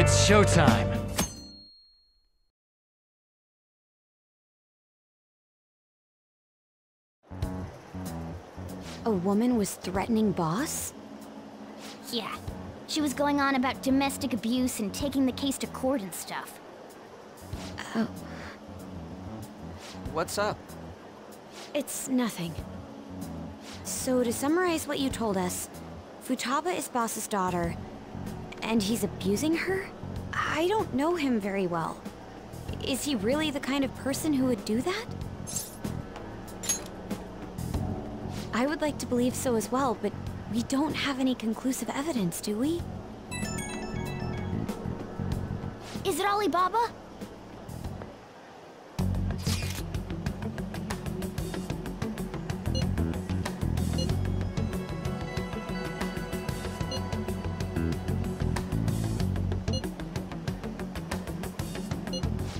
It's showtime! A woman was threatening Boss? Yeah. She was going on about domestic abuse and taking the case to court and stuff. Oh. What's up? It's nothing. So to summarize what you told us, Futaba is Boss's daughter, and he's abusing her? I don't know him very well. Is he really the kind of person who would do that? I would like to believe so as well, but we don't have any conclusive evidence, do we? Is it Alibaba?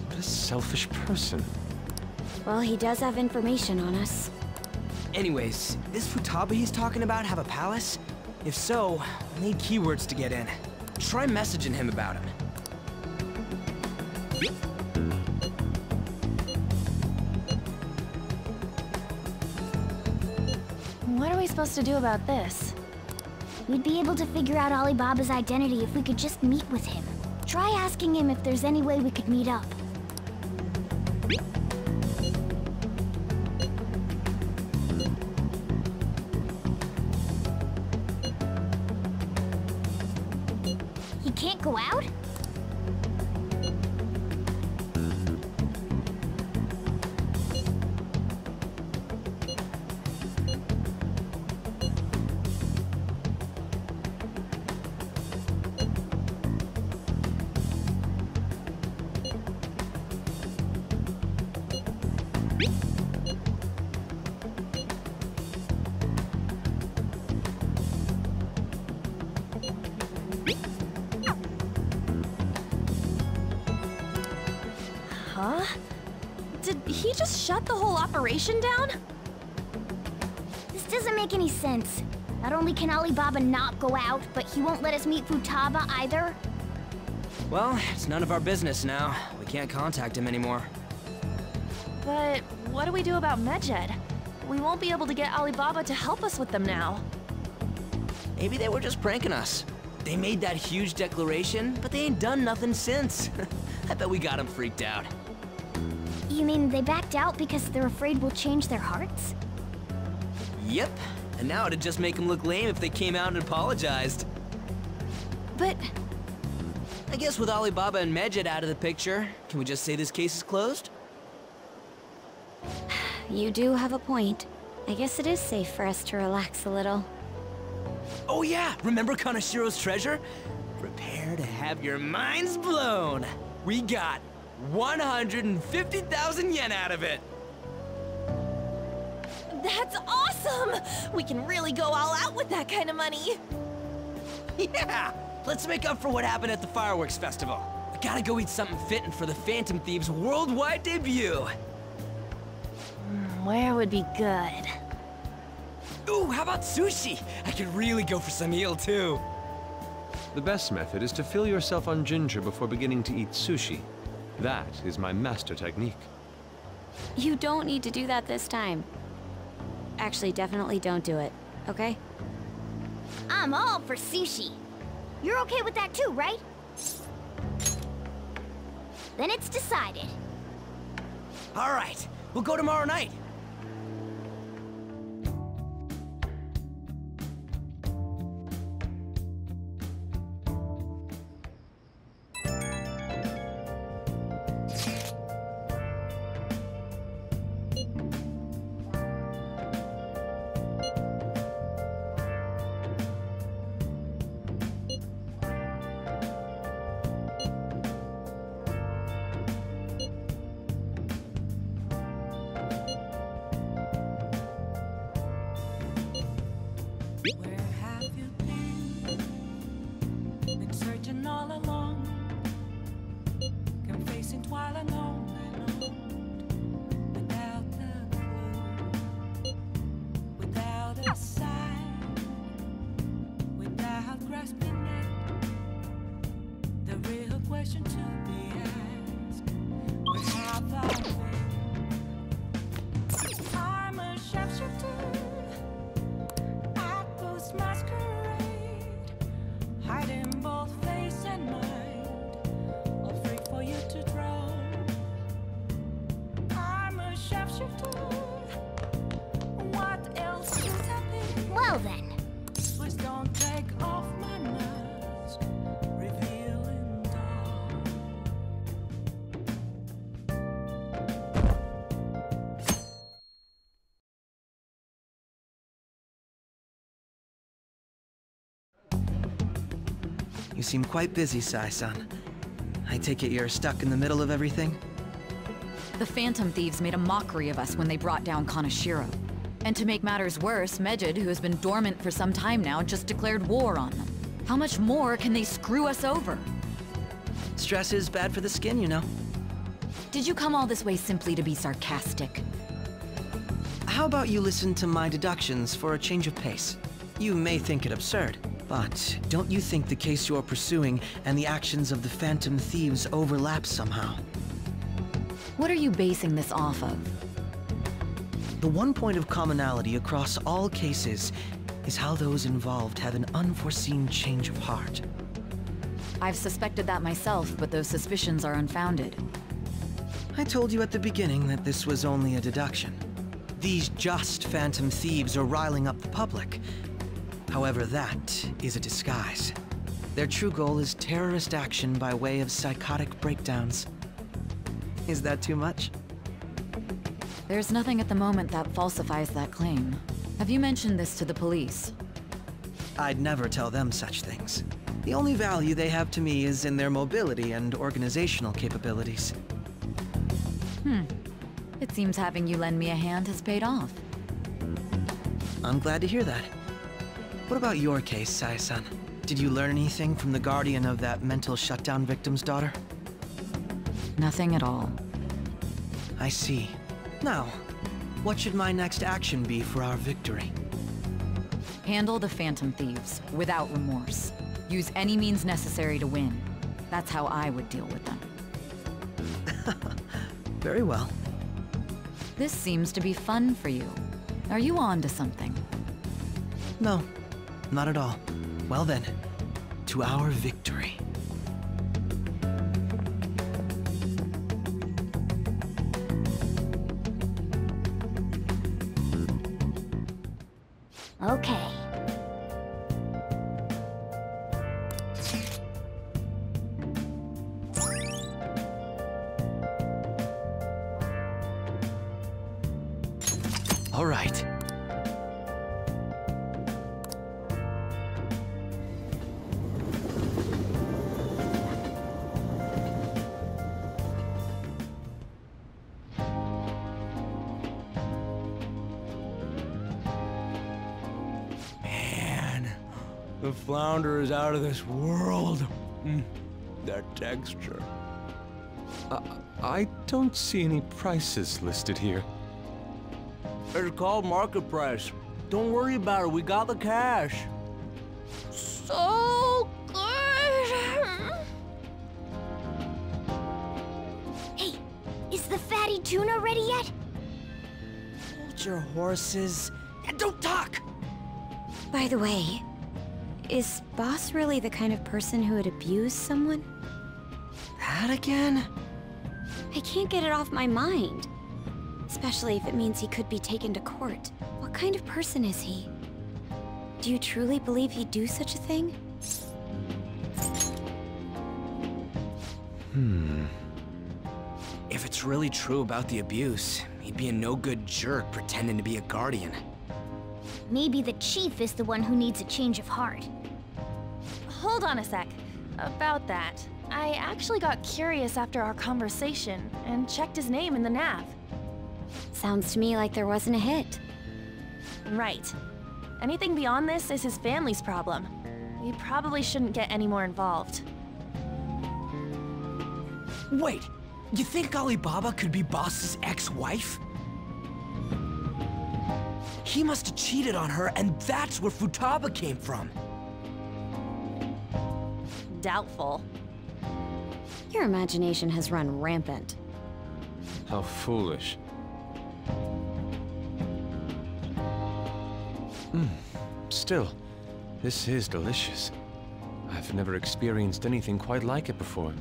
What a selfish person. Well, he does have information on us. Anyways, this Futaba he's talking about have a palace? If so, we need keywords to get in. Try messaging him about him. What are we supposed to do about this? We'd be able to figure out Alibaba's identity if we could just meet with him. Try asking him if there's any way we could meet up. He can't go out? Huh? Did he just shut the whole operation down? This doesn't make any sense. Not only can Alibaba not go out, but he won't let us meet Futaba either. Well, it's none of our business now. We can't contact him anymore. But what do we do about Medjed? We won't be able to get Alibaba to help us with them now. Maybe they were just pranking us. They made that huge declaration, but they ain't done nothing since. I bet we got them freaked out. You mean they backed out because they're afraid we'll change their hearts? Yep. And now it'd just make them look lame if they came out and apologized. But I guess with Alibaba and Medjed out of the picture, can we just say this case is closed? You do have a point. I guess it is safe for us to relax a little. Oh yeah, remember Kanashiro's treasure? Prepare to have your minds blown. We got 150,000 yen out of it. that's awesome! We can really go all out with that kind of money. Yeah! Let's make up for what happened at the fireworks festival. I gotta go eat something fitting for the Phantom Thieves' worldwide debut. Where would be good? Ooh, how about sushi? I could really go for some eel too. The best method is to fill yourself on ginger before beginning to eat sushi. That is my master technique. You don't need to do that this time. Actually, definitely don't do it, okay? I'm all for sushi. You're okay with that too, right? Then it's decided. All right, we'll go tomorrow night. Where have you been? Been searching all along, come facing twilight on and on, without a clue, without a sign, without grasping at the real question to be asked. What have I been? I'm a sharpshooter at Ghost Masquerade, hiding both face and mind, all free for you to draw. I'm a sharpshooter. What else should I be? Well then. Please don't take off my mask, revealing dark. You seem quite busy, Sai-san. I take it you're stuck in the middle of everything? The Phantom Thieves made a mockery of us when they brought down Kaneshiro. And to make matters worse, Medjed, who has been dormant for some time now, just declared war on them. How much more can they screw us over? Stress is bad for the skin, you know. Did you come all this way simply to be sarcastic? How about you listen to my deductions for a change of pace? You may think it absurd, but don't you think the case you're pursuing and the actions of the Phantom Thieves overlap somehow? What are you basing this off of? The one point of commonality across all cases is how those involved have an unforeseen change of heart. I've suspected that myself, but those suspicions are unfounded. I told you at the beginning that this was only a deduction. These just Phantom Thieves are riling up the public. However, that is a disguise. Their true goal is terrorist action by way of psychotic breakdowns. Is that too much? There's nothing at the moment that falsifies that claim. Have you mentioned this to the police? I'd never tell them such things. The only value they have to me is in their mobility and organizational capabilities. It seems having you lend me a hand has paid off. I'm glad to hear that. What about your case, Sai-san? Did you learn anything from the guardian of that mental shutdown victim's daughter? Nothing at all. I see. Now, what should my next action be for our victory? Handle the Phantom Thieves, without remorse. Use any means necessary to win. That's how I would deal with them. Very well. This seems to be fun for you. Are you on to something? No, not at all. Well then, to our victory. Okay. All right. Man, the flounder is out of this world. That texture. I don't see any prices listed here. It's called market price. Don't worry about it, we got the cash. So good! Hey, is the fatty tuna ready yet? Hold your horses and don't talk! By the way, is Boss really the kind of person who would abuse someone? That again? I can't get it off my mind. Especially if it means he could be taken to court. What kind of person is he? Do you truly believe he'd do such a thing? If it's really true about the abuse, he'd be a no-good jerk pretending to be a guardian. Maybe the chief is the one who needs a change of heart. Hold on a sec. About that, I actually got curious after our conversation and checked his name in the nav. Sounds to me like there wasn't a hit. Right. Anything beyond this is his family's problem. We probably shouldn't get any more involved. Wait, you think Alibaba could be Boss's ex-wife? He must have cheated on her, and that's where Futaba came from. Doubtful. Your imagination has run rampant. How foolish. Still, this is delicious. I've never experienced anything quite like it before.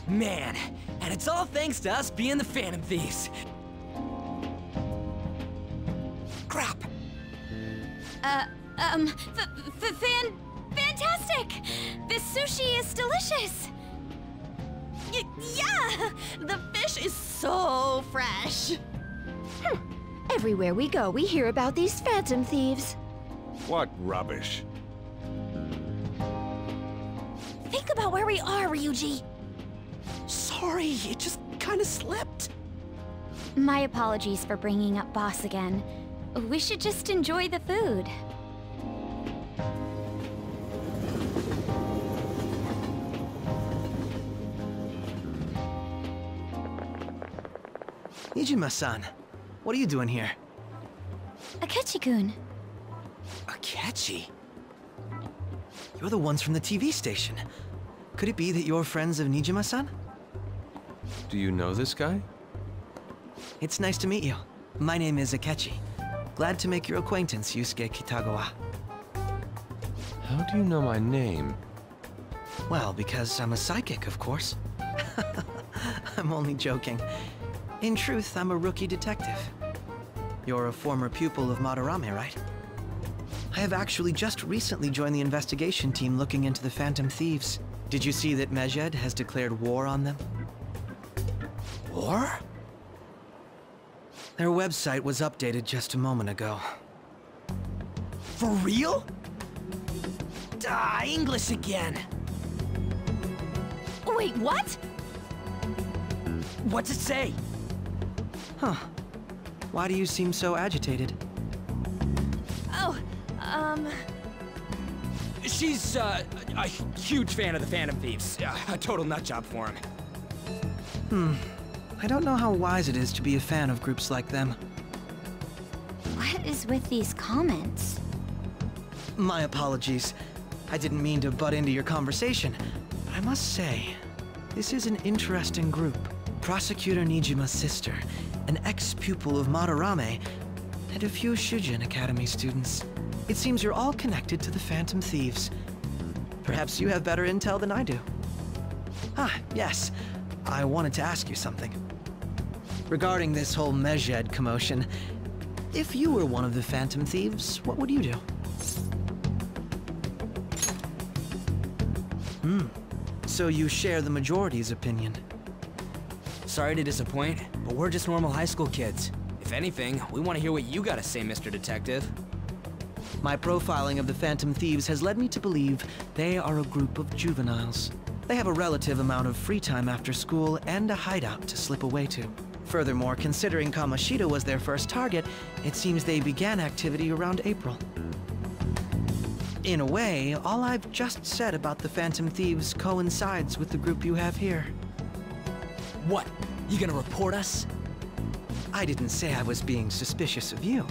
Man, and it's all thanks to us being the Phantom Thieves. Crap. Fantastic! This sushi is delicious! Yeah! The fish is so fresh. Everywhere we go, we hear about these Phantom Thieves. What rubbish. Think about where we are, Ryuji. Sorry, it just kind of slipped. My apologies for bringing up Boss again. We should just enjoy the food. Nijima-san, what are you doing here? Akechi-kun. Akechi? You're the ones from the TV station. Could it be that you're friends of Nijima-san? Do you know this guy? It's nice to meet you. My name is Akechi. Glad to make your acquaintance, Yusuke Kitagawa. How do you know my name? Well, because I'm a psychic, of course. I'm only joking. In truth, I'm a rookie detective. You're a former pupil of Madarame, right? I have actually just recently joined the investigation team looking into the Phantom Thieves. Did you see that Medjed has declared war on them? War? Their website was updated just a moment ago. For real? English again. Wait, what? What's it say? Huh. Why do you seem so agitated? Oh, She's, a huge fan of the Phantom Thieves. A total nutjob for him. I don't know how wise it is to be a fan of groups like them. What is with these comments? My apologies. I didn't mean to butt into your conversation, but I must say, this is an interesting group. Prosecutor Nijima's sister, an ex-pupil of Madarame, and a few Shujin Academy students. It seems you're all connected to the Phantom Thieves. Perhaps you have better intel than I do. Ah, yes. I wanted to ask you something. Regarding this whole Medjed commotion, if you were one of the Phantom Thieves, what would you do? So you share the majority's opinion. Sorry to disappoint, but we're just normal high school kids. If anything, we want to hear what you gotta say, Mr. Detective. My profiling of the Phantom Thieves has led me to believe they are a group of juveniles. They have a relative amount of free time after school and a hideout to slip away to. Furthermore, considering Kamoshida was their first target, it seems they began activity around April. In a way, all I've just said about the Phantom Thieves coincides with the group you have here. What? You gonna report us? I didn't say I was being suspicious of you.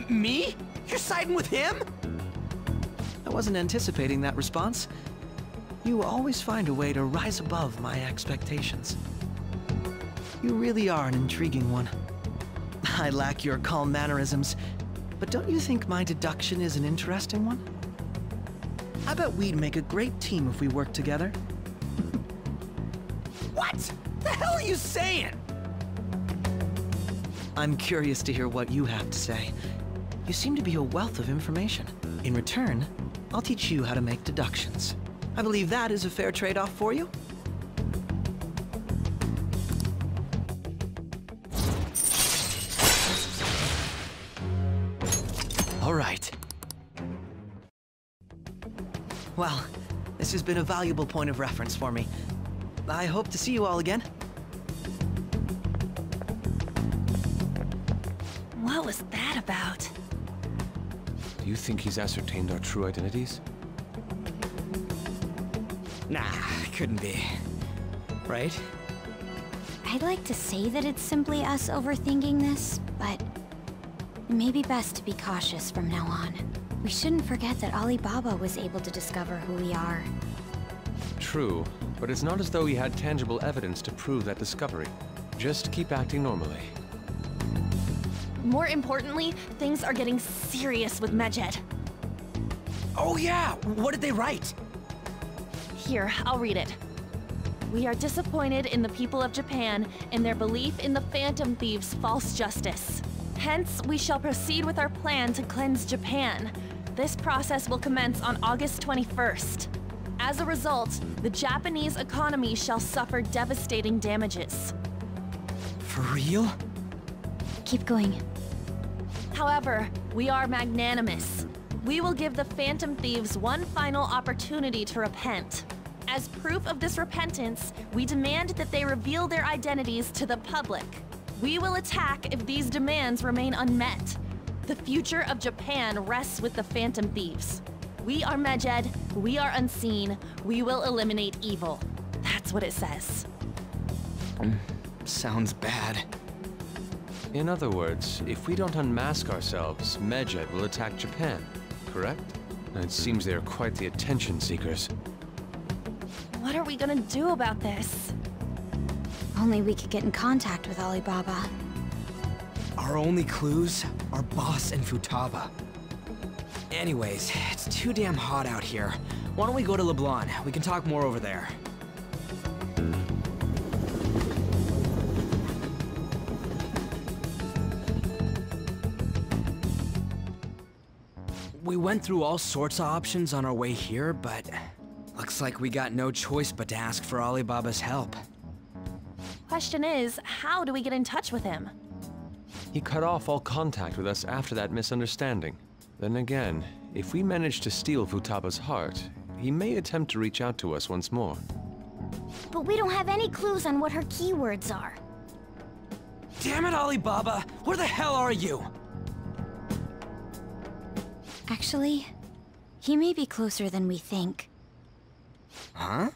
Me? You're siding with him? I wasn't anticipating that response. You always find a way to rise above my expectations. You really are an intriguing one. I lack your calm mannerisms, but don't you think my deduction is an interesting one? I bet we'd make a great team if we worked together. What? The hell are you saying? I'm curious to hear what you have to say. You seem to be a wealth of information. In return, I'll teach you how to make deductions. I believe that is a fair trade-off for you. All right. Well, this has been a valuable point of reference for me. I hope to see you all again. what was that about? Do you think he's ascertained our true identities? Nah, couldn't be. Right? I'd like to say that it's simply us overthinking this, but it may be best to be cautious from now on. We shouldn't forget that Alibaba was able to discover who we are. True, but it's not as though he had tangible evidence to prove that discovery. Just keep acting normally. More importantly, things are getting serious with Medjed. Oh yeah, what did they write? Here, I'll read it. We are disappointed in the people of Japan in their belief in the Phantom Thieves' false justice. Hence, we shall proceed with our plan to cleanse Japan. This process will commence on August 21st. As a result, the Japanese economy shall suffer devastating damages. For real? Keep going. However, we are magnanimous. We will give the Phantom Thieves one final opportunity to repent. As proof of this repentance, we demand that they reveal their identities to the public. We will attack if these demands remain unmet. The future of Japan rests with the Phantom Thieves. We are Medjed, we are unseen, we will eliminate evil. That's what it says. Sounds bad. In other words, if we don't unmask ourselves, Medjed will attack Japan, correct? It seems they are quite the attention seekers. What are we gonna do about this? Only we could get in contact with Alibaba. Our only clues are Boss and Futaba. Anyways, it's too damn hot out here. Why don't we go to LeBlanc? We can talk more over there. We went through all sorts of options on our way here, but looks like we got no choice but to ask for Alibaba's help. Question is, how do we get in touch with him? He cut off all contact with us after that misunderstanding. Then again, if we manage to steal Futaba's heart, he may attempt to reach out to us once more. But we don't have any clues on what her keywords are. Damn it, Alibaba! Where the hell are you? Actually, he may be closer than we think. Huh?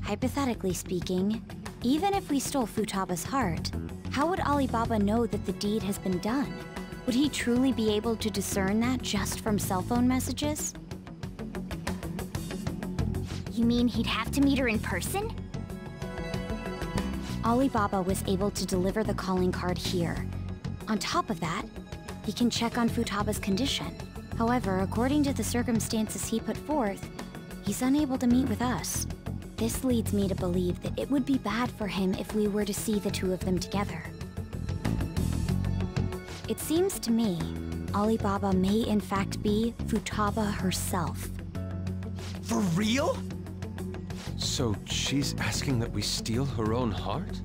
Hypothetically speaking, even if we stole Futaba's heart, how would Alibaba know that the deed has been done? Would he truly be able to discern that just from cell phone messages? You mean he'd have to meet her in person? Alibaba was able to deliver the calling card here. On top of that, he can check on Futaba's condition. However, according to the circumstances he put forth, he's unable to meet with us. This leads me to believe that it would be bad for him if we were to see the two of them together. It seems to me, Alibaba may in fact be Futaba herself. For real? So she's asking that we steal her own heart?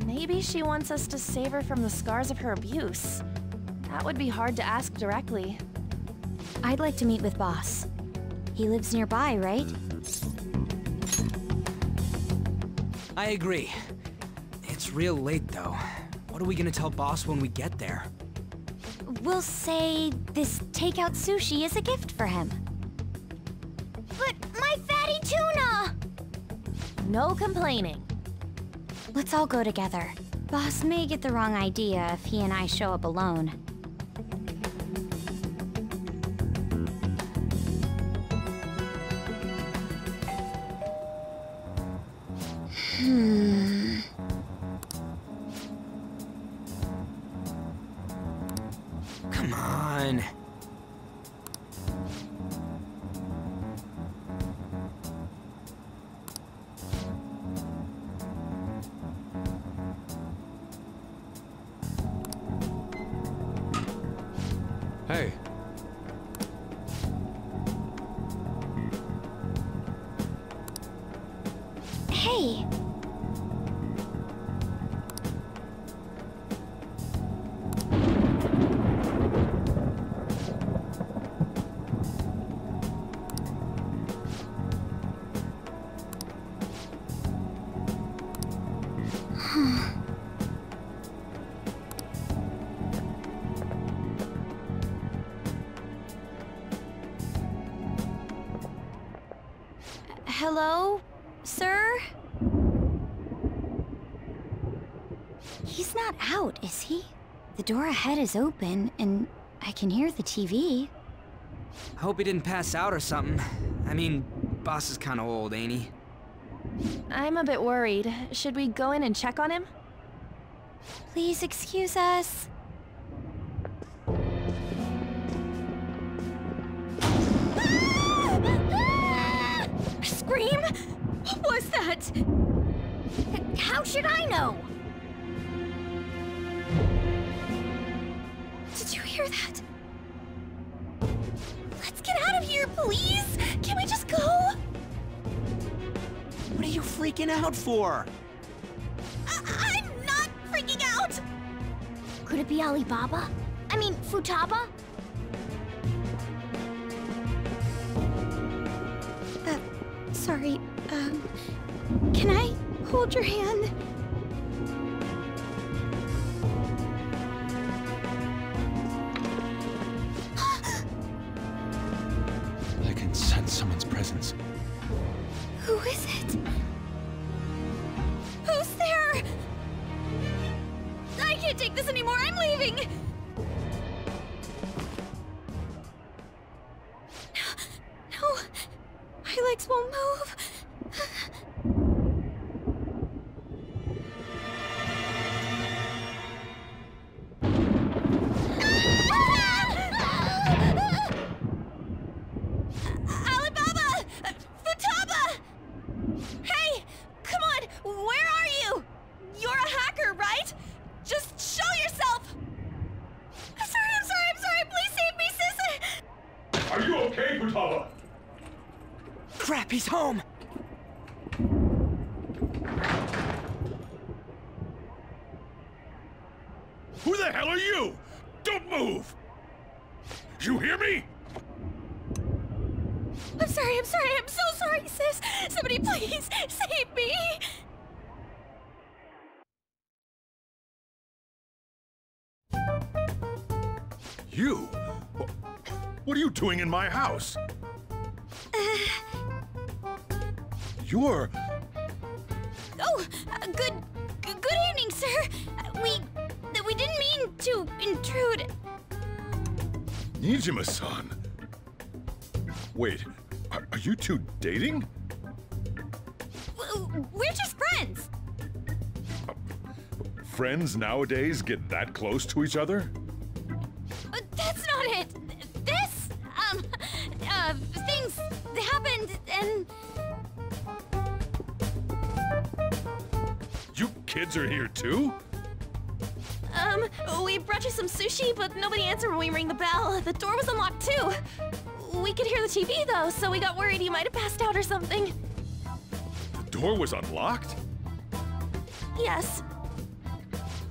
Maybe she wants us to save her from the scars of her abuse. That would be hard to ask directly. I'd like to meet with Boss. He lives nearby, right? I agree. It's real late, though. What are we gonna tell Boss when we get there? We'll say this takeout sushi is a gift for him. But my fatty tuna! No complaining. Let's all go together. Boss may get the wrong idea if he and I show up alone. Come on. Hey. Hey! Hello, sir? He's not out, is he? The door ahead is open, and I can hear the TV. Hope he didn't pass out or something. I mean, boss is kinda old, ain't he? I'm a bit worried. Should we go in and check on him? Please excuse us. Scream? What was that? How should I know? Did you hear that? Let's get out of here, please! Can we just go? What are you freaking out for? I'm not freaking out! Could it be Alibaba? I mean, Futaba? Sorry, can I hold your hand? I can sense someone's presence. Who is it? Who's there? I can't take this anymore, I'm leaving! No, my legs won't move. Alibaba! Futaba! Hey! Come on! Where are you? You're a hacker, right? Just show yourself! I'm sorry! Please save me, sis! Are you okay, Futaba? Crap, he's home! Who the hell are you? Don't move! You hear me? I'm sorry, I'm so sorry, sis! Somebody please, save me! You? What are you doing in my house? You're... Oh, good evening, sir! We didn't mean to intrude. Nijima-san. Wait, are you two dating? We're just friends. Friends nowadays get that close to each other? But that's not it. This, things happened and... You kids are here too? We brought you some sushi, but nobody answered when we rang the bell. The door was unlocked too. We could hear the TV though, so we got worried you might have passed out or something. The door was unlocked? Yes.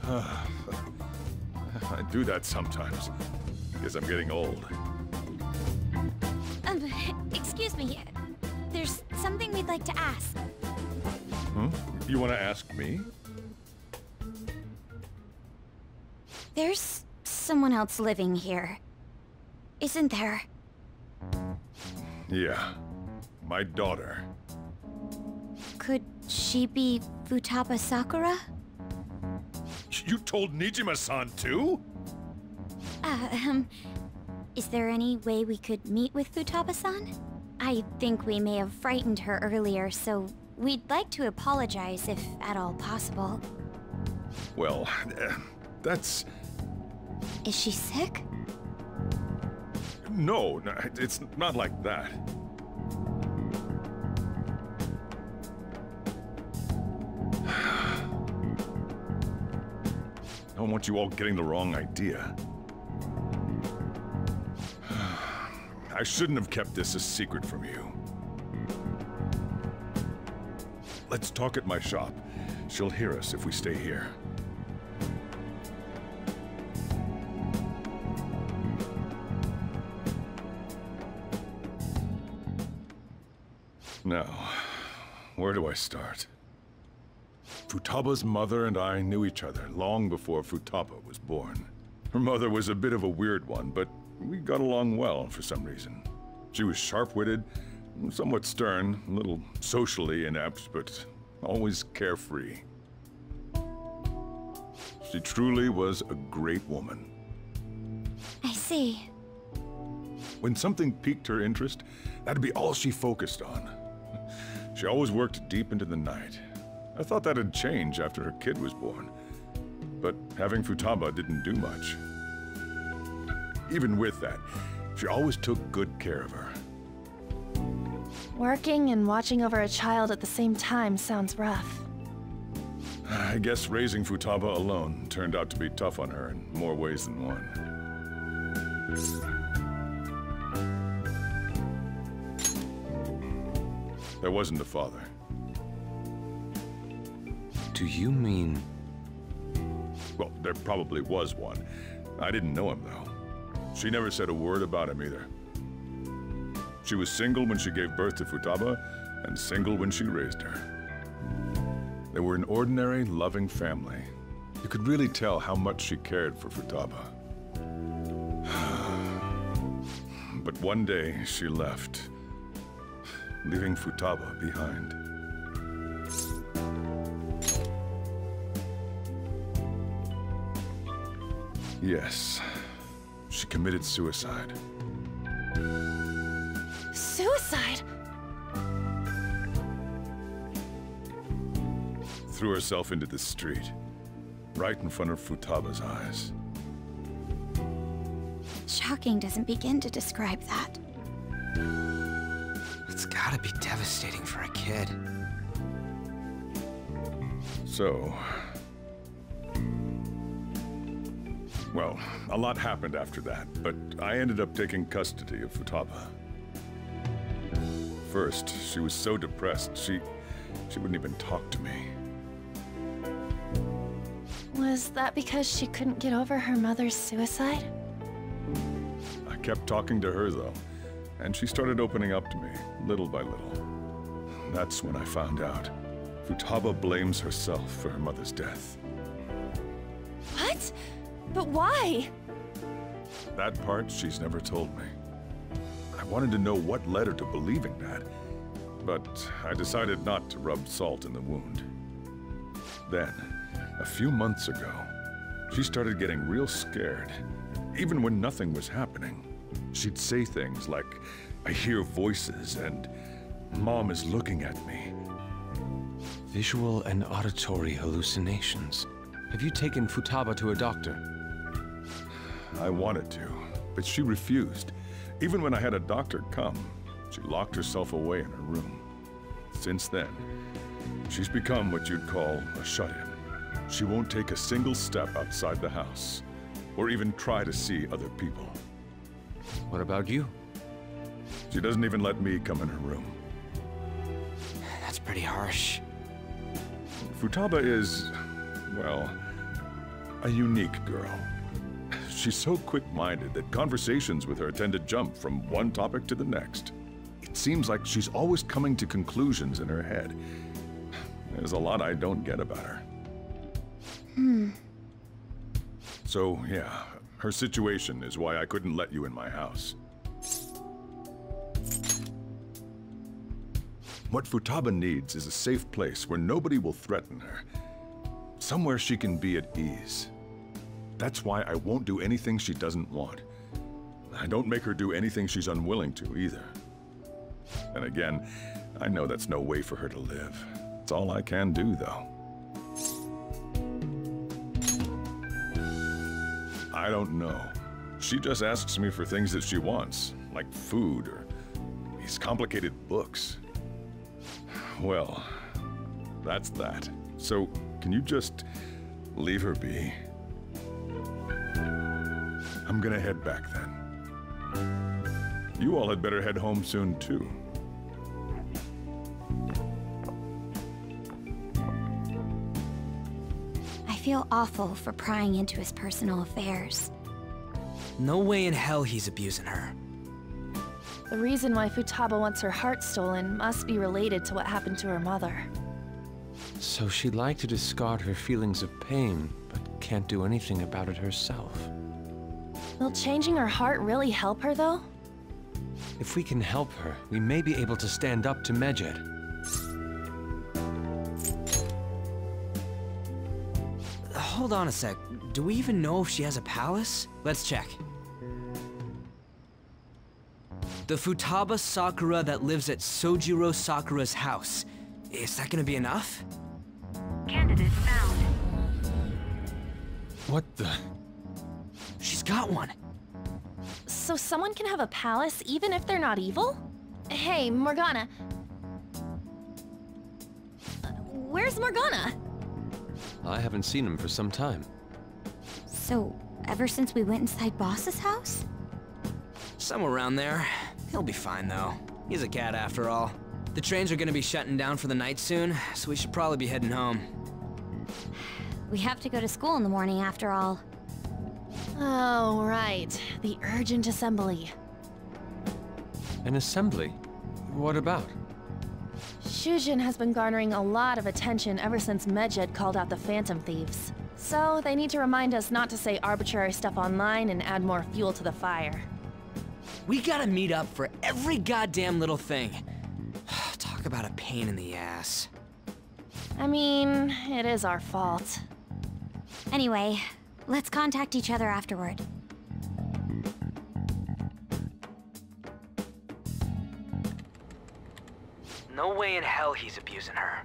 I do that sometimes. Guess I'm getting old. Excuse me. There's something we'd like to ask. You want to ask me? There's someone else living here, isn't there? Yeah, my daughter. Could she be Futaba Sakura? You told Nijima-san too? Is there any way we could meet with Futaba-san? I think we may have frightened her earlier, so we'd like to apologize if at all possible. Well, that's... Is she sick? No, it's not like that. I don't want you all getting the wrong idea. I shouldn't have kept this a secret from you. Let's talk at my shop. She'll hear us if we stay here. Now, where do I start? Futaba's mother and I knew each other long before Futaba was born. Her mother was a bit of a weird one, but we got along well for some reason. She was sharp-witted, somewhat stern, a little socially inept, but always carefree. She truly was a great woman. I see. see. When something piqued her interest, that'd be all she focused on. She always worked deep into the night. I thought that'd change after her kid was born. But having Futaba didn't do much. Even with that, she always took good care of her. Working and watching over a child at the same time sounds rough. I guess raising Futaba alone turned out to be tough on her in more ways than one. There wasn't a father. Do you mean... Well, there probably was one. I didn't know him, though. She never said a word about him, either. She was single when she gave birth to Futaba, and single when she raised her. They were an ordinary, loving family. You could really tell how much she cared for Futaba. But one day, she left, leaving Futaba behind. Yes, she committed suicide. Suicide? Threw herself into the street, right in front of Futaba's eyes. Shocking doesn't begin to describe that. It's gotta be devastating for a kid. So... Well, a lot happened after that, but I ended up taking custody of Futaba. First, she was so depressed, she wouldn't even talk to me. Was that because she couldn't get over her mother's suicide? I kept talking to her, though, and she started opening up to me, little by little. That's when I found out. Futaba blames herself for her mother's death. What? But why? That part she's never told me. I wanted to know what led her to believing that, but I decided not to rub salt in the wound. Then, a few months ago, she started getting real scared. Even when nothing was happening, she'd say things like, "I hear voices," and "Mom is looking at me." Visual and auditory hallucinations. Have you taken Futaba to a doctor? I wanted to, but she refused. Even when I had a doctor come, she locked herself away in her room. Since then, she's become what you'd call a shut-in. She won't take a single step outside the house, or even try to see other people. What about you? She doesn't even let me come in her room. That's pretty harsh. Futaba is, well, a unique girl. She's so quick-minded that conversations with her tend to jump from one topic to the next. It seems like she's always coming to conclusions in her head. There's a lot I don't get about her. So, yeah, her situation is why I couldn't let you in my house. What Futaba needs is a safe place where nobody will threaten her. Somewhere she can be at ease. That's why I won't do anything she doesn't want. I don't make her do anything she's unwilling to, either. And again, I know that's no way for her to live. It's all I can do, though. I don't know. She just asks me for things that she wants, like food or these complicated books. Well, that's that. So, can you just leave her be? I'm gonna head back then. You all had better head home soon, too. I feel awful for prying into his personal affairs. No way in hell he's abusing her. The reason why Futaba wants her heart stolen must be related to what happened to her mother. So she'd like to discard her feelings of pain, but can't do anything about it herself. Will changing her heart really help her, though? If we can help her, we may be able to stand up to Medjed. Hold on a sec. Do we even know if she has a palace? Let's check. The Futaba Sakura that lives at Sojiro Sakura's house. Is that gonna be enough? Candidate found. What the? She's got one. So someone can have a palace even if they're not evil? Hey, Morgana. Where's Morgana? I haven't seen him for some time. So, ever since we went inside Boss's house? Somewhere around there. He'll be fine, though. He's a cat after all. The trains are gonna be shutting down for the night soon, so we should probably be heading home. We have to go to school in the morning after all. Oh, right. The urgent assembly. An assembly? What about? Shujin has been garnering a lot of attention ever since Medjed called out the Phantom Thieves. So they need to remind us not to say arbitrary stuff online and add more fuel to the fire. We gotta meet up for every goddamn little thing. Talk about a pain in the ass. I mean, it is our fault. Anyway, let's contact each other afterward. No way in hell he's abusing her.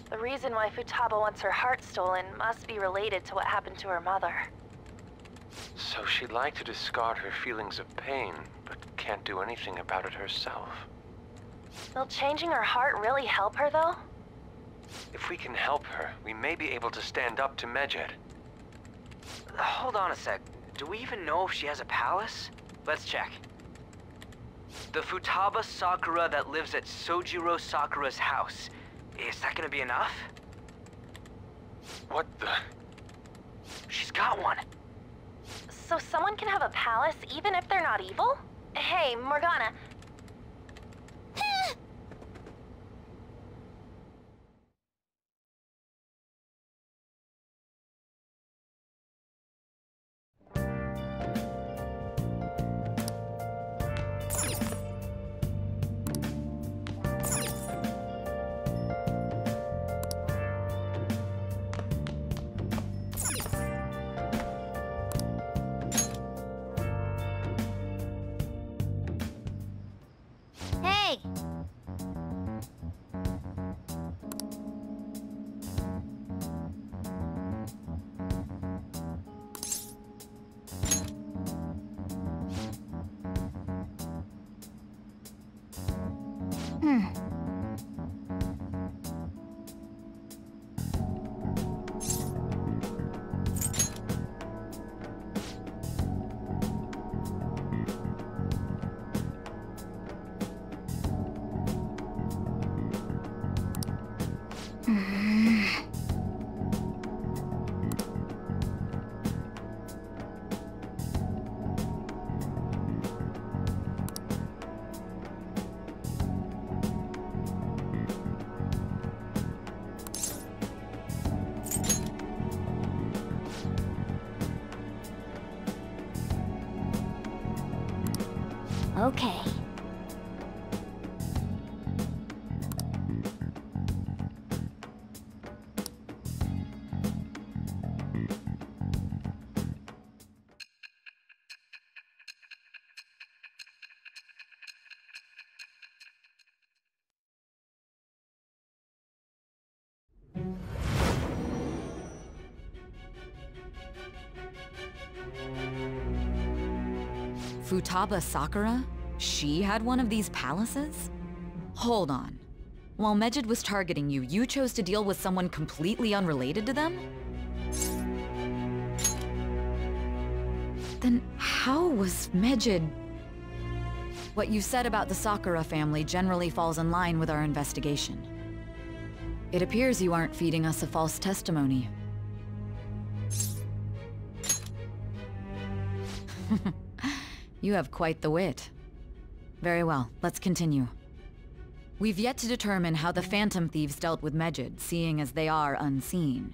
The reason why Futaba wants her heart stolen must be related to what happened to her mother. So she'd like to discard her feelings of pain, but can't do anything about it herself. Will changing her heart really help her, though? If we can help her, we may be able to stand up to Medjed. Hold on a sec. Do we even know if she has a palace? Let's check. The Futaba Sakura that lives at Sojiro Sakura's house. Is that gonna be enough? What the? She's got one. So someone can have a palace even if they're not evil? Hey, Morgana. Hey! Okay. Futaba Sakura? She had one of these palaces? Hold on. While Medjed was targeting you, you chose to deal with someone completely unrelated to them? Then how was Medjed... What you said about the Sakura family generally falls in line with our investigation. It appears you aren't feeding us a false testimony. You have quite the wit. Very well, let's continue. We've yet to determine how the Phantom Thieves dealt with Medjed, seeing as they are unseen.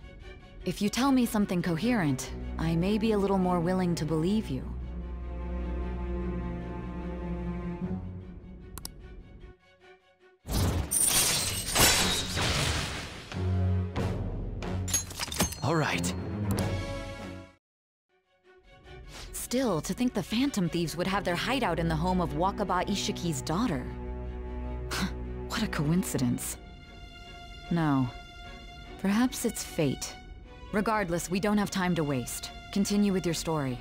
If you tell me something coherent, I may be a little more willing to believe you. All right. Still, to think the Phantom Thieves would have their hideout in the home of Wakaba Ishiki's daughter. What a coincidence. No. Perhaps it's fate. Regardless, we don't have time to waste. Continue with your story.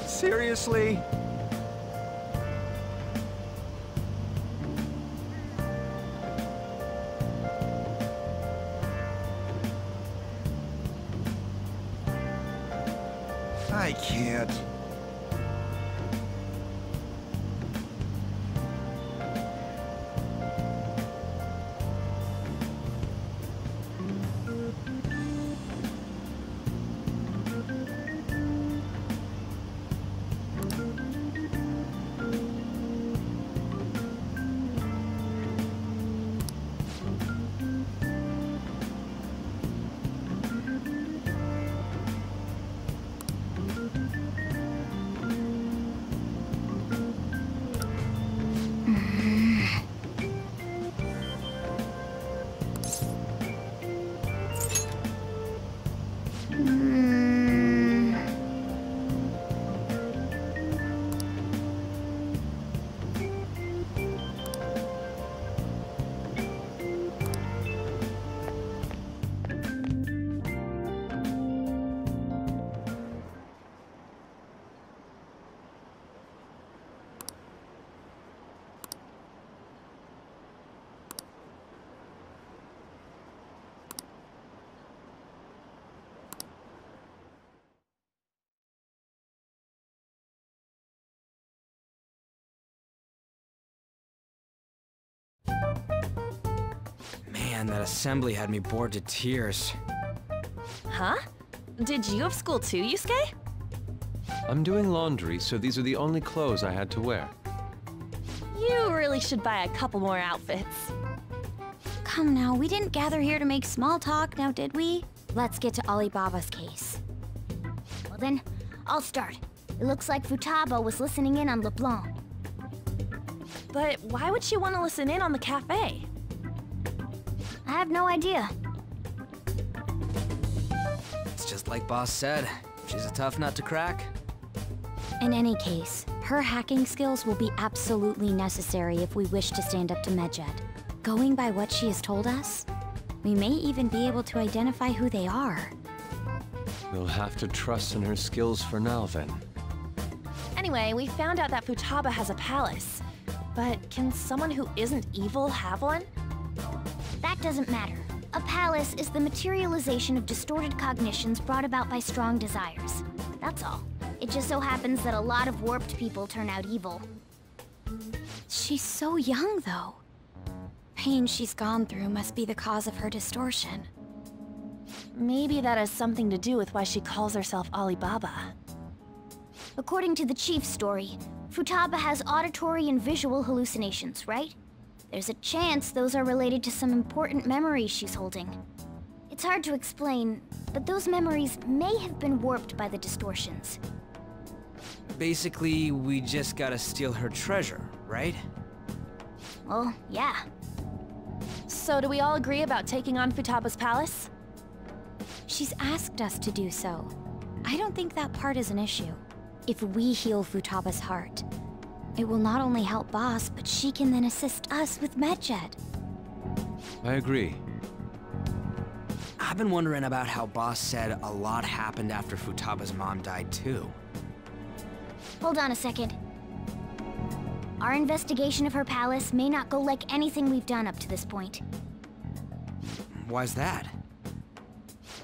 Seriously? I can't. Man, that assembly had me bored to tears. Huh? Did you have school too, Yusuke? I'm doing laundry, so these are the only clothes I had to wear. You really should buy a couple more outfits. Come now, we didn't gather here to make small talk, now did we? Let's get to Alibaba's case. Well then, I'll start. It looks like Futaba was listening in on LeBlanc. But why would she want to listen in on the cafe? I have no idea. It's just like Boss said. She's a tough nut to crack. In any case, her hacking skills will be absolutely necessary if we wish to stand up to Medjed. Going by what she has told us, we may even be able to identify who they are. We'll have to trust in her skills for now, then. Anyway, we found out that Futaba has a palace. But can someone who isn't evil have one? That doesn't matter. A palace is the materialization of distorted cognitions brought about by strong desires. That's all. It just so happens that a lot of warped people turn out evil. She's so young, though. Pain she's gone through must be the cause of her distortion. Maybe that has something to do with why she calls herself Alibaba. According to the chief's story, Futaba has auditory and visual hallucinations, right? There's a chance those are related to some important memories she's holding. It's hard to explain, but those memories may have been warped by the distortions. Basically, we just gotta steal her treasure, right? Well, yeah. So do we all agree about taking on Futaba's palace? She's asked us to do so. I don't think that part is an issue. If we heal Futaba's heart, it will not only help Boss, but she can then assist us with Medjed. I agree. I've been wondering about how Boss said a lot happened after Futaba's mom died too. Hold on a second. Our investigation of her palace may not go like anything we've done up to this point. Why's that?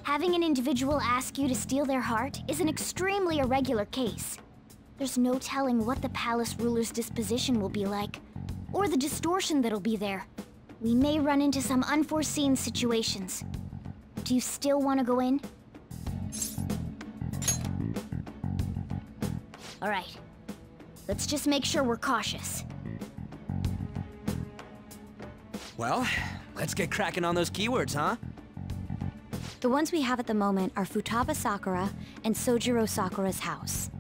Having an individual ask you to steal their heart is an extremely irregular case. There's no telling what the palace ruler's disposition will be like, or the distortion that'll be there. We may run into some unforeseen situations. Do you still want to go in? All right. Let's just make sure we're cautious. Well, let's get cracking on those keywords, huh? The ones we have at the moment are Futaba Sakura and Sojiro Sakura's house.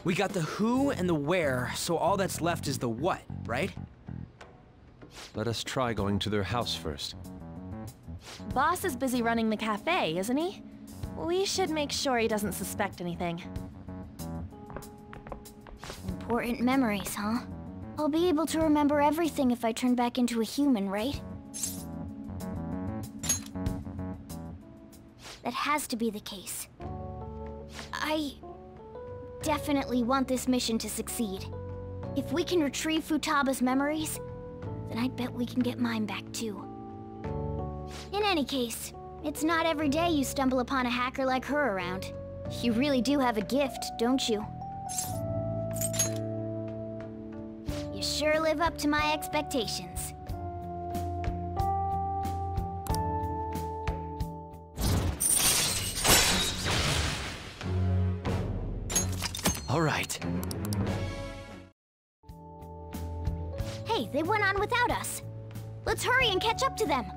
We got the who and the where, so all that's left is the what, right? Let us try going to their house first. Boss is busy running the cafe, isn't he? We should make sure he doesn't suspect anything. Important memories, huh? I'll be able to remember everything if I turn back into a human, right? That has to be the case. I definitely want this mission to succeed. If we can retrieve Futaba's memories, then I'd bet we can get mine back too. In any case, it's not every day you stumble upon a hacker like her around. You really do have a gift, don't you? You sure live up to my expectations. All right. Hey, they went on without us. Let's hurry and catch up to them.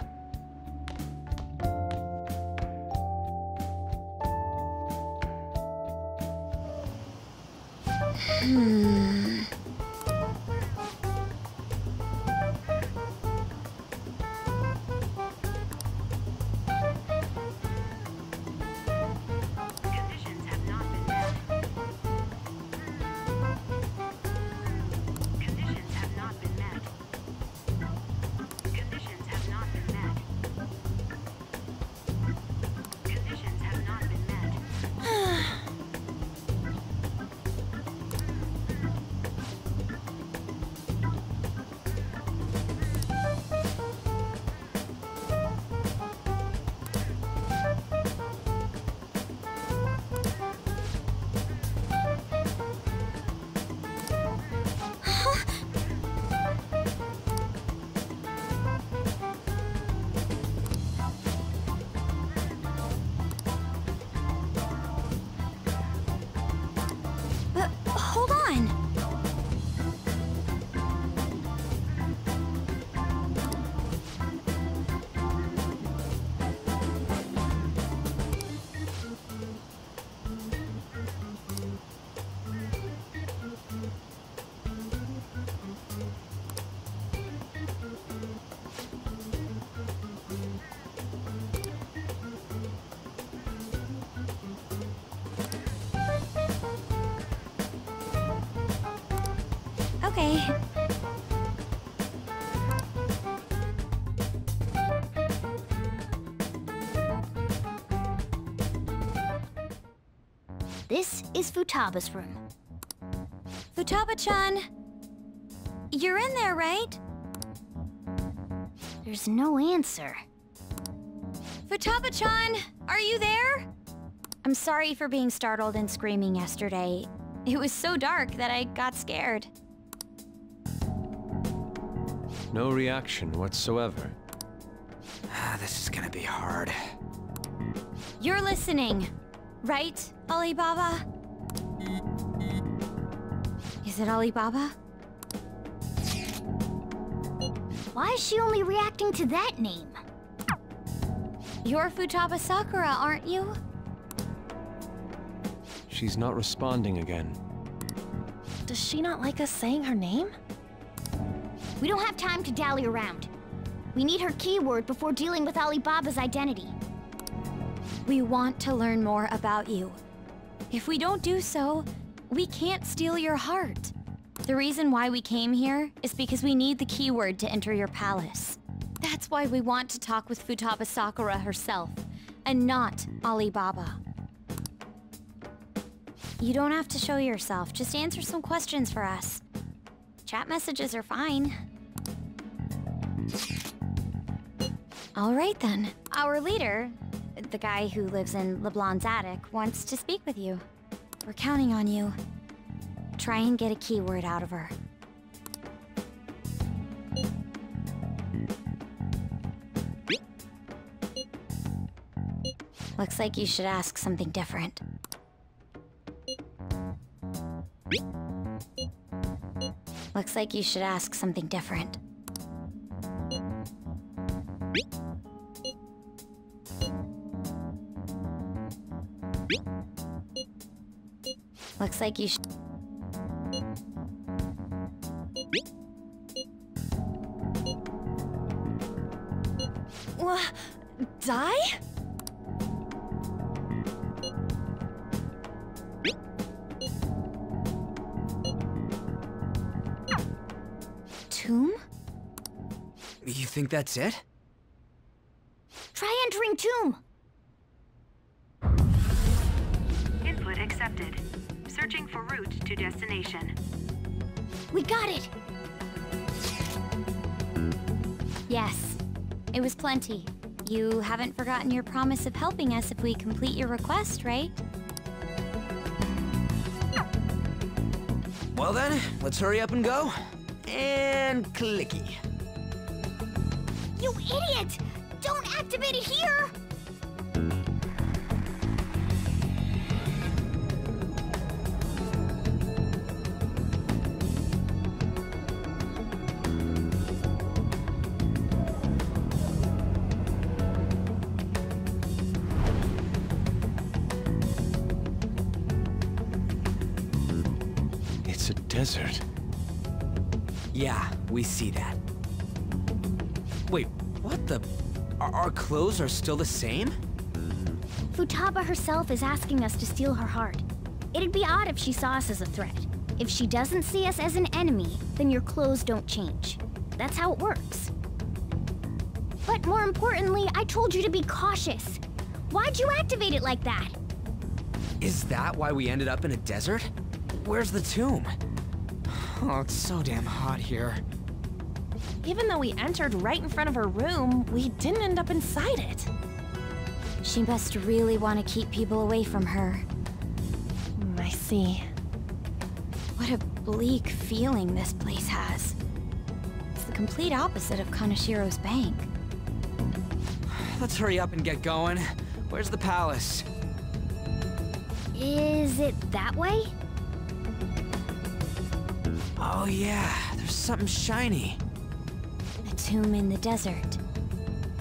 Hold on! Okay. This is Futaba's room. Futaba-chan, you're in there, right? There's no answer. Futaba-chan, are you there? I'm sorry for being startled and screaming yesterday. It was so dark that I got scared. No reaction whatsoever. This is gonna be hard. You're listening, right, Alibaba? Is it Alibaba? Why is she only reacting to that name? You're Futaba Sakura, aren't you? She's not responding again. Does she not like us saying her name? We don't have time to dally around. We need her keyword before dealing with Alibaba's identity. We want to learn more about you. If we don't do so, we can't steal your heart. The reason why we came here is because we need the keyword to enter your palace. That's why we want to talk with Futaba Sakura herself, and not Alibaba. You don't have to show yourself, just answer some questions for us. Chat messages are fine. All right then. Our leader, the guy who lives in LeBlanc's attic, wants to speak with you. We're counting on you. Try and get a keyword out of her. Looks like you should ask something different. Looks like you should ask something different. Looks like you should... Die? Tomb? You think that's it? Try entering tomb. Input accepted. Searching for route to destination. We got it. Yes. It was plenty. You haven't forgotten your promise of helping us if we complete your request, right? Well then, let's hurry up and go. And clicky. You idiot! Don't activate it here! It's a desert. Yeah, we see that. Wait, what the? Our clothes are still the same? Futaba herself is asking us to steal her heart. It'd be odd if she saw us as a threat. If she doesn't see us as an enemy, then your clothes don't change. That's how it works. But more importantly, I told you to be cautious. Why'd you activate it like that? Is that why we ended up in a desert? Where's the tomb? Oh, it's so damn hot here. Even though we entered right in front of her room, we didn't end up inside it. She must really want to keep people away from her. I see. What a bleak feeling this place has. It's the complete opposite of Kanashiro's bank. Let's hurry up and get going. Where's the palace? Is it that way? Oh yeah, there's something shiny. A tomb in the desert.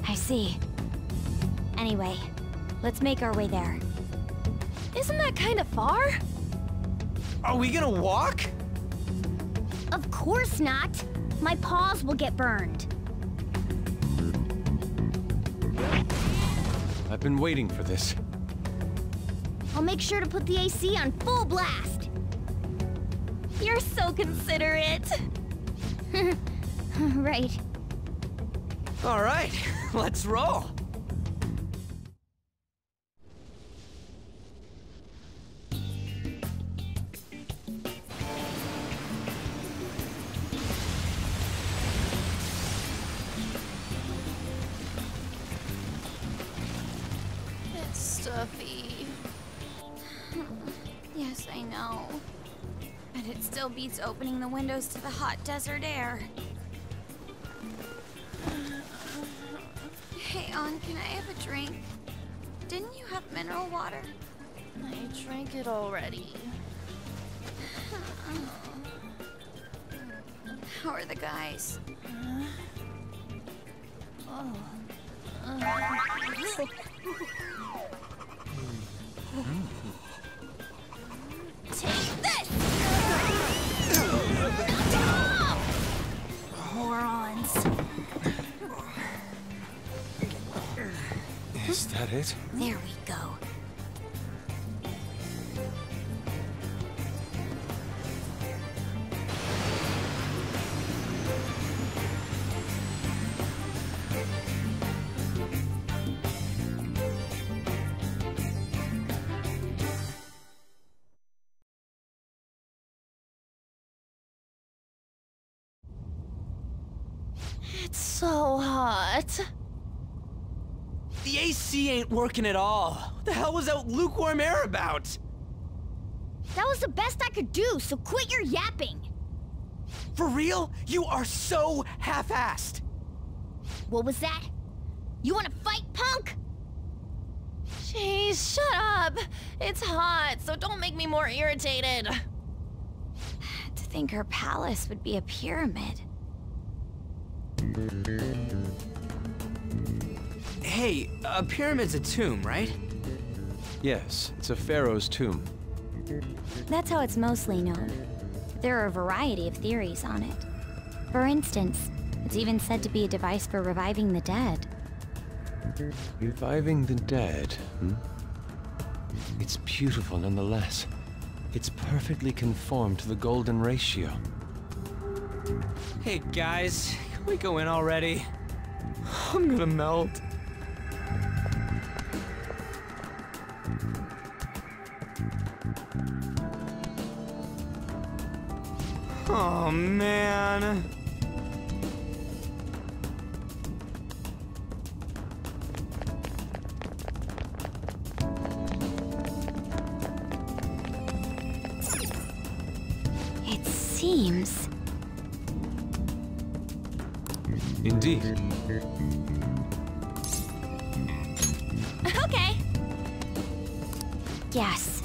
I see. Anyway, let's make our way there. Isn't that kind of far? Are we gonna walk? Of course not. My paws will get burned. I've been waiting for this. I'll make sure to put the AC on full blast. You're so considerate. Right. All right, let's roll. It's stuffy. Yes, I know. But it still beats opening the windows to the hot desert air. Hey, On, can I have a drink? Didn't you have mineral water? I drank it already. How are the guys? Take this! Morons. Is that it? There we go. It's so hot. The AC ain't working at all. What the hell was that lukewarm air about? That was the best I could do, so quit your yapping. For real? You are so half-assed. What was that? You wanna fight, punk? Jeez, shut up. It's hot, so don't make me more irritated. To think her palace would be a pyramid. Hey, a pyramid's a tomb, right? Yes, it's a pharaoh's tomb. That's how it's mostly known. There are a variety of theories on it. For instance, it's even said to be a device for reviving the dead. Reviving the dead, hmm? It's beautiful nonetheless. It's perfectly conformed to the golden ratio. Hey guys, can we go in already? I'm gonna melt. Oh man. It seems... Indeed. Okay. Yes.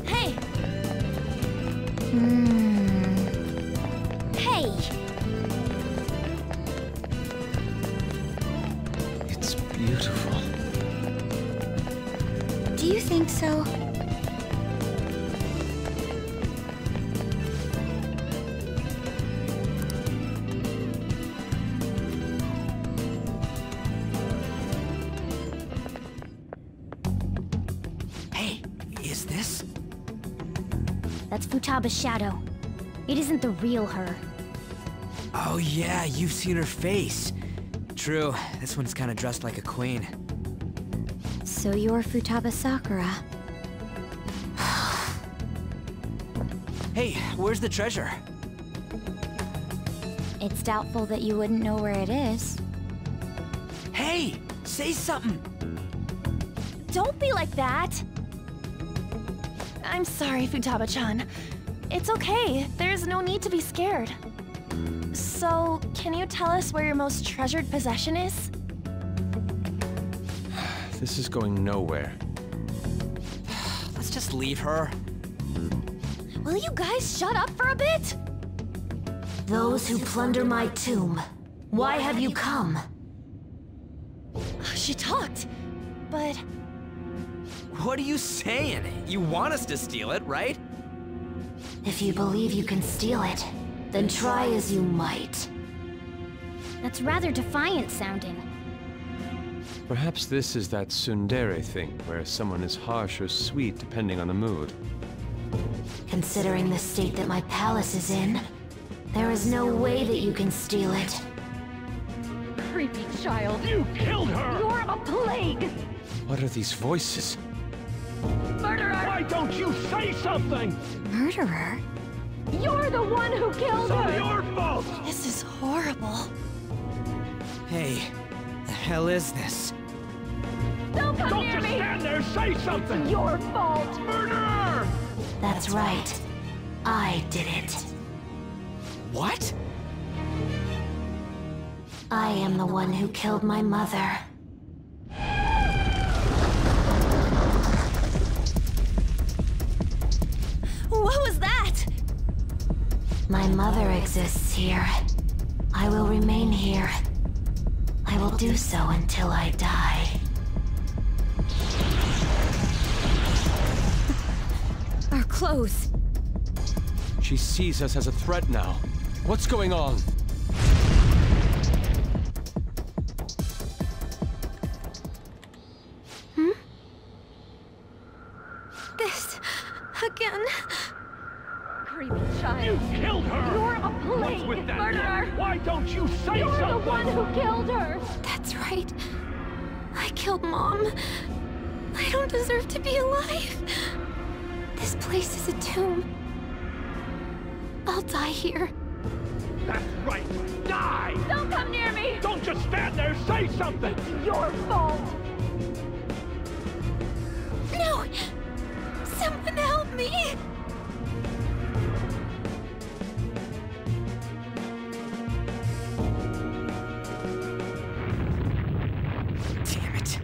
Hey! Hey! It's beautiful. Do you think so? Hey, is this? That's Futaba's shadow. It isn't the real her. Oh yeah, you've seen her face. True, this one's kinda dressed like a queen. So you're Futaba Sakura. Hey, where's the treasure? It's doubtful that you wouldn't know where it is. Hey, say something! Don't be like that! I'm sorry, Futaba-chan. It's okay. There's no need to be scared. So, can you tell us where your most treasured possession is? This is going nowhere. Let's just leave her. Will you guys shut up for a bit? Those who plunder my tomb, why have you come? She talked, but... What are you saying? You want us to steal it, right? If you believe you can steal it, then try as you might. That's rather defiant sounding. Perhaps this is that tsundere thing, where someone is harsh or sweet depending on the mood. Considering the state that my palace is in, there is no way that you can steal it. Creepy child! You killed her! You're a plague! What are these voices? Murderer! Why don't you say something? Murderer? You're the one who killed her! It's all your fault! This is horrible. Hey, the hell is this? Don't come near me! Don't just stand there, say something! It's your fault! Murderer! That's right. I did it. What? I am the one who killed my mother. What was that? My mother exists here, I will remain here. I will do so until I die. Our clothes. She sees us as a threat now. What's going on? This... again. Creepy child. You killed her! You're a plague murderer! Why don't you say something? You're the one who killed her! That's right. I killed Mom. I don't deserve to be alive. This place is a tomb. I'll die here. That's right! Die! Don't come near me! Don't just stand there, say something! It's your fault! No! Someone help me! Damn it.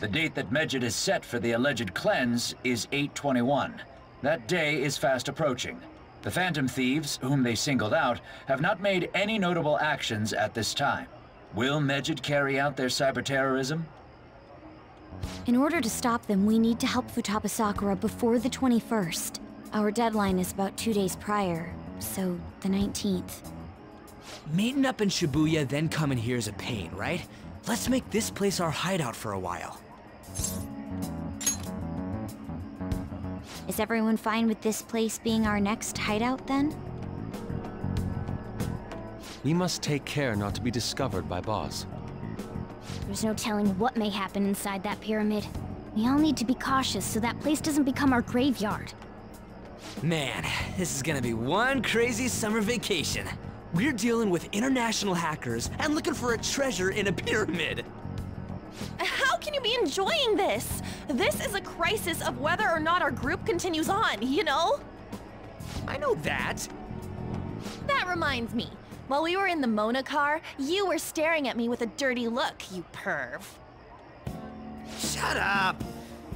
The date that Medjed is set for the alleged cleanse is 8/21. That day is fast approaching. The Phantom Thieves, whom they singled out, have not made any notable actions at this time. Will Medjed carry out their cyber-terrorism? In order to stop them, we need to help Futaba Sakura before the 21st. Our deadline is about 2 days prior, so the 19th. Meeting up in Shibuya, then coming here is a pain, right? Let's make this place our hideout for a while. Is everyone fine with this place being our next hideout, then? We must take care not to be discovered by Boss. There's no telling what may happen inside that pyramid. We all need to be cautious so that place doesn't become our graveyard. Man, this is gonna be one crazy summer vacation. We're dealing with international hackers and looking for a treasure in a pyramid. How can you be enjoying this? This is a crisis of whether or not our group continues on, you know? I know that. That reminds me. While we were in the Mona car, you were staring at me with a dirty look, you perv. Shut up!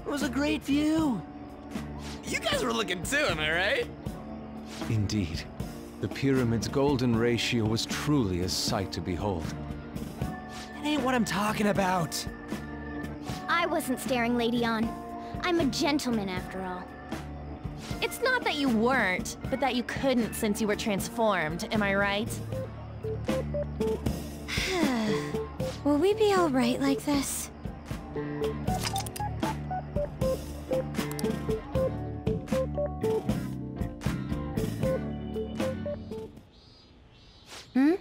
It was a great view. You guys were looking too, am I right? Indeed. The pyramid's golden ratio was truly a sight to behold. That ain't what I'm talking about. I wasn't staring Lady On. I'm a gentleman after all. It's not that you weren't, but that you couldn't since you were transformed, am I right? Will we be all right like this? Hmm?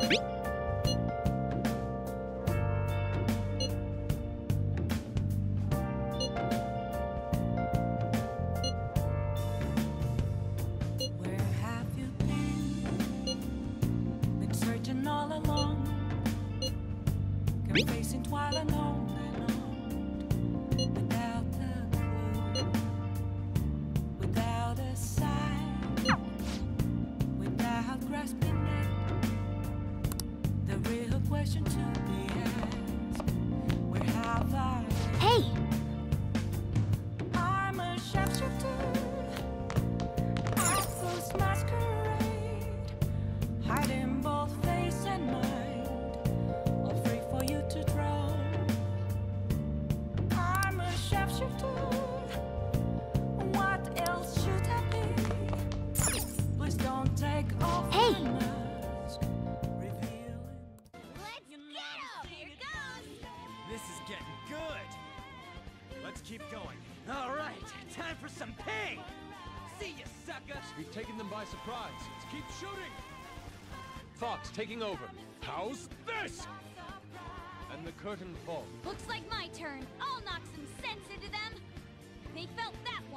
Where have you been? Been searching all along. Kept facing twilight on and on. Without a clue. Without a sign. Without grasping it. The real question to be asked. Where have I been? Hey! I'm a sharpshooter. Archus masquerade, hiding both face and mind, all free for you to draw. I'm a sharpshooter. What else should I be? Please don't take off Hey! my mask, revealing. Let's get him! Here goes! This is getting good. Let's keep going. All right, time for some pain. See ya, sucker. We've taken them by surprise. Let's keep shooting. Fox taking over. How's this? And the curtain falls. Looks like my turn. I'll knock some sense into them. They felt that one.